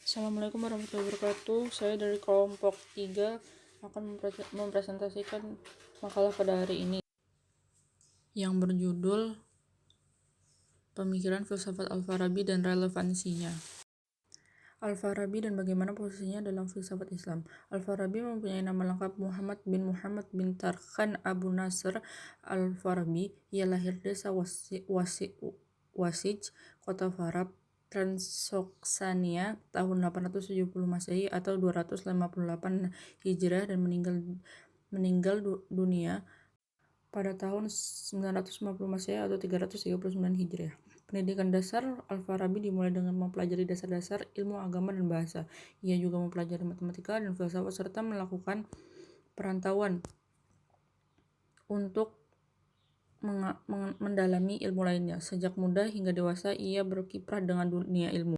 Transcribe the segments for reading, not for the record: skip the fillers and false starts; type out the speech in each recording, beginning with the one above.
Assalamualaikum warahmatullahi wabarakatuh. Saya dari kelompok 3 akan mempresentasikan makalah pada hari ini yang berjudul Pemikiran Filsafat Al-Farabi dan Relevansinya. Al-Farabi dan bagaimana posisinya dalam filsafat Islam. Al-Farabi mempunyai nama lengkap Muhammad bin Tarkhan Abu Nasr Al-Farabi. Ia lahir desa Wasij, kota Farab, Transoksania tahun 870 Masehi atau 258 Hijriah dan meninggal dunia pada tahun 950 Masehi atau 339 Hijriah. Pendidikan dasar Al-Farabi dimulai dengan mempelajari dasar-dasar ilmu agama dan bahasa. Ia juga mempelajari matematika dan filsafat serta melakukan perantauan untuk mendalami ilmu lainnya. Sejak muda hingga dewasa ia berkiprah dengan dunia ilmu.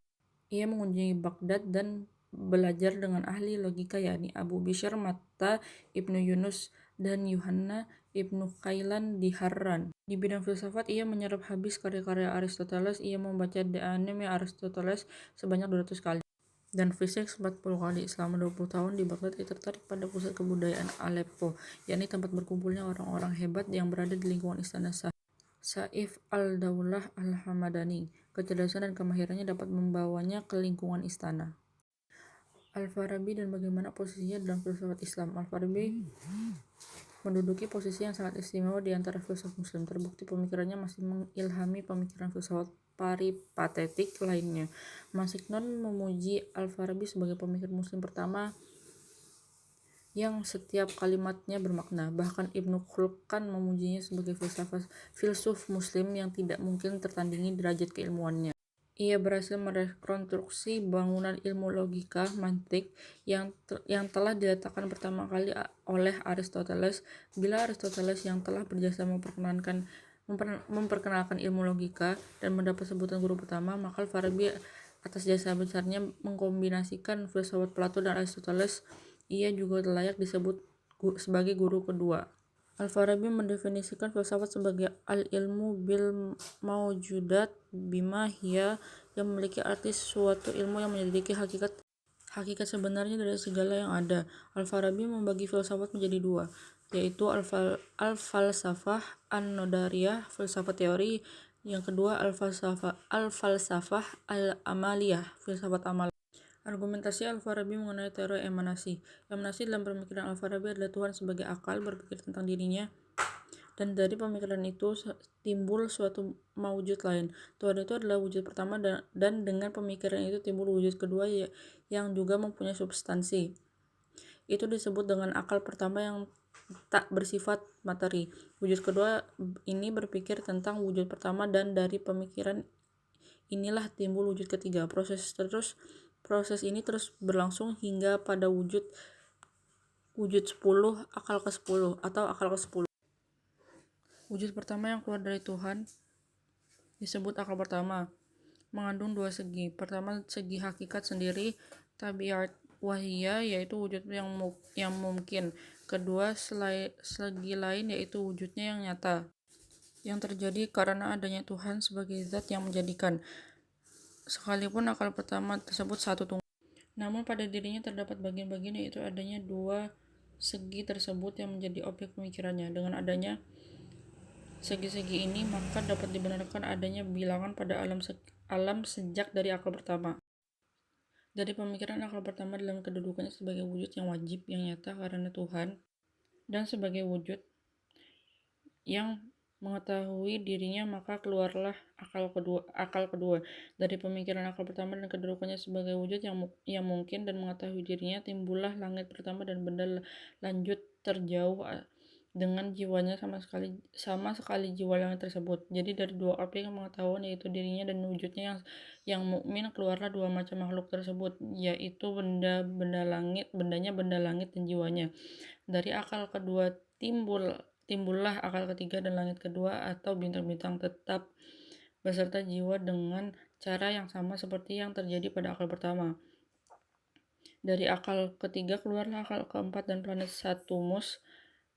Ia mengunjungi Baghdad dan belajar dengan ahli logika yakni Abu Bishr Matta Ibnu Yunus dan Yuhanna Ibnu Khailan di Harran. Di bidang filsafat ia menyerap habis karya-karya Aristoteles. Ia membaca De Anime Aristoteles sebanyak 200 kali dan fisik 40 kali. Selama 20 tahun di Baghdad ia tertarik pada pusat kebudayaan Aleppo, yakni tempat berkumpulnya orang-orang hebat yang berada di lingkungan istana Saif al-Daulah al-Hamadani. Kecerdasan dan kemahirannya dapat membawanya ke lingkungan istana. Al-Farabi dan bagaimana posisinya dalam filsafat Islam. Al-Farabi menduduki posisi yang sangat istimewa di antara filsuf muslim. Terbukti pemikirannya masih mengilhami pemikiran filsafat peripatetik lainnya. Masiknon memuji Al-Farabi sebagai pemikir muslim pertama yang setiap kalimatnya bermakna. Bahkan Ibnu Khulkan memujinya sebagai filsuf muslim yang tidak mungkin tertandingi derajat keilmuannya. Ia berhasil merekonstruksi bangunan ilmu logika mantik yang telah diletakkan pertama kali oleh Aristoteles. Bila Aristoteles yang telah berjasa memperkenalkan ilmu logika dan mendapat sebutan guru pertama, maka Farabi atas jasa besarnya mengkombinasikan filsafat Plato dan Aristoteles. Ia juga layak disebut sebagai guru kedua. Al-Farabi mendefinisikan filsafat sebagai al-ilmu bil maujudat bima hiya, yang memiliki arti suatu ilmu yang menyelidiki hakikat sebenarnya dari segala yang ada. Al-Farabi membagi filsafat menjadi dua, yaitu al-falsafah an-nadariyah, filsafat teori, yang kedua al-falsafah al-amaliyah, filsafat amal. Argumentasi Al-Farabi mengenai teori emanasi. Emanasi dalam pemikiran Al-Farabi adalah Tuhan sebagai akal berpikir tentang dirinya, dan dari pemikiran itu timbul suatu maujud lain. Tuhan itu adalah wujud pertama dan dengan pemikiran itu timbul wujud kedua yang juga mempunyai substansi. Itu disebut dengan akal pertama yang tak bersifat materi. Wujud kedua ini berpikir tentang wujud pertama dan dari pemikiran inilah timbul wujud ketiga. Proses ini terus berlangsung hingga pada wujud 10, akal ke-10 atau akal ke-10. Wujud pertama yang keluar dari Tuhan disebut akal pertama, mengandung dua segi. Pertama, segi hakikat sendiri, tabiat wahiyah, yaitu wujud yang mungkin. Kedua, segi lain, yaitu wujudnya yang nyata, yang terjadi karena adanya Tuhan sebagai zat yang menjadikan. Sekalipun akal pertama tersebut satu tunggal, namun pada dirinya terdapat bagian-bagian, yaitu adanya dua segi tersebut yang menjadi objek pemikirannya. Dengan adanya segi-segi ini, maka dapat dibenarkan adanya bilangan pada alam sejak dari akal pertama. Dari pemikiran akal pertama dalam kedudukannya sebagai wujud yang wajib, yang nyata karena Tuhan, dan sebagai wujud yang mengetahui dirinya, maka keluarlah akal kedua. Dari pemikiran akal pertama dan kedudukannya sebagai wujud yang mungkin dan mengetahui dirinya, timbullah langit pertama dan benda lanjut terjauh dengan jiwanya sama sekali jiwa langit tersebut. Jadi dari dua objek yang mengetahuan, yaitu dirinya dan wujudnya yang mukmin, keluarlah dua macam makhluk tersebut, yaitu bendanya benda langit dan jiwanya. Dari akal kedua timbullah akal ketiga dan langit kedua atau bintang-bintang tetap beserta jiwa dengan cara yang sama seperti yang terjadi pada akal pertama. Dari akal ketiga keluarlah akal keempat dan planet Saturnus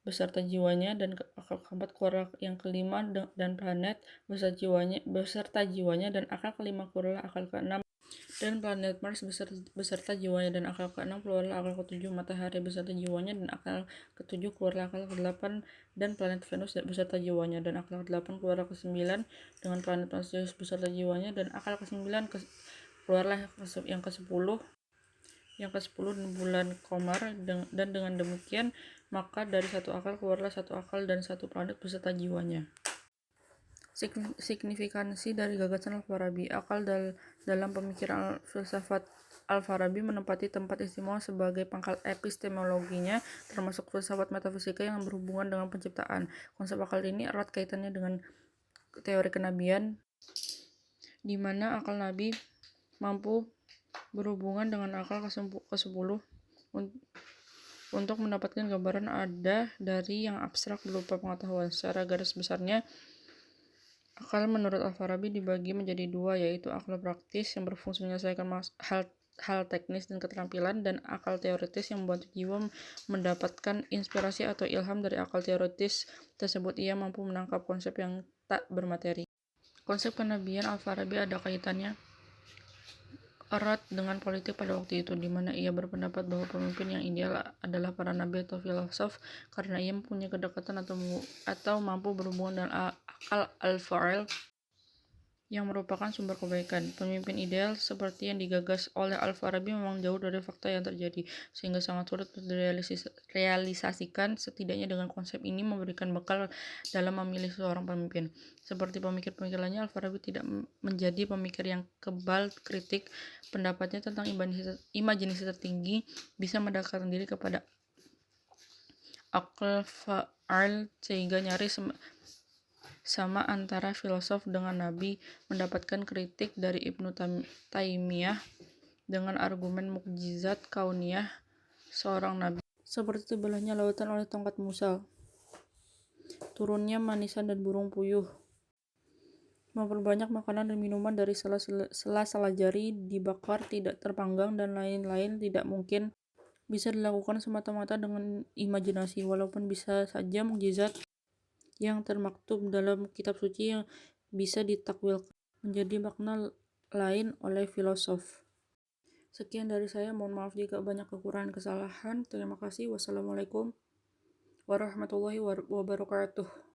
beserta jiwanya, dan akal keempat keluarlah yang kelima dan planet beserta jiwanya, dan akal kelima keluarlah akal keenam dan planet Mars beserta jiwanya, dan akal ke-6 keluarlah akal ke-7 matahari beserta jiwanya, dan akal ke-7 keluarlah akal ke-8 dan planet Venus beserta jiwanya, dan akal ke-8 keluarlah ke-9 dengan planet Mars beserta jiwanya, dan akal ke-9 keluarlah yang ke-10 dan bulan Qamar, dan dengan demikian maka dari satu akal keluarlah satu akal dan satu planet beserta jiwanya. Signifikansi dari gagasan Al-Farabi. Akal dalam pemikiran filsafat Al-Farabi menempati tempat istimewa sebagai pangkal epistemologinya, termasuk filsafat metafisika yang berhubungan dengan penciptaan. Konsep akal ini erat kaitannya dengan teori kenabian, di mana akal nabi mampu berhubungan dengan akal ke-10 untuk mendapatkan gambaran ada dari yang abstrak berupa pengetahuan. Secara garis besarnya, akal menurut Al-Farabi dibagi menjadi dua, yaitu akal praktis yang berfungsi menyelesaikan hal teknis dan keterampilan, dan akal teoritis yang membantu jiwa mendapatkan inspirasi atau ilham dari akal teoritis tersebut. Ia mampu menangkap konsep yang tak bermateri. Konsep kenabian Al-Farabi ada kaitannya erat dengan politik pada waktu itu, di mana ia berpendapat bahwa pemimpin yang ideal adalah para nabi atau filosof, karena ia mempunyai kedekatan atau mampu berhubungan dengan akal al-fa'il yang merupakan sumber kebaikan. Pemimpin ideal seperti yang digagas oleh Al-Farabi memang jauh dari fakta yang terjadi, sehingga sangat sulit untuk direalisasikan. Setidaknya dengan konsep ini memberikan bekal dalam memilih seorang pemimpin. Seperti pemikir-pemikir lainnya, Al-Farabi tidak menjadi pemikir yang kebal kritik. Pendapatnya tentang imajinasi tertinggi bisa mendekatkan diri kepada akal fa'al, sehingga nyaris sama antara filosof dengan nabi. Mendapatkan kritik dari Ibnu Taimiyah dengan argumen mukjizat kauniyah seorang nabi, seperti tebelahnya lautan oleh tongkat Musa, turunnya manisan dan burung puyuh, memperbanyak makanan dan minuman dari sela-sela jari dibakar, tidak terpanggang, dan lain-lain tidak mungkin bisa dilakukan semata-mata dengan imajinasi, walaupun bisa saja mukjizat yang termaktub dalam kitab suci yang bisa ditakwilkan menjadi makna lain oleh filosof. Sekian dari saya, mohon maaf jika banyak kekurangan kesalahan. Terima kasih. Wassalamualaikum warahmatullahi wabarakatuh.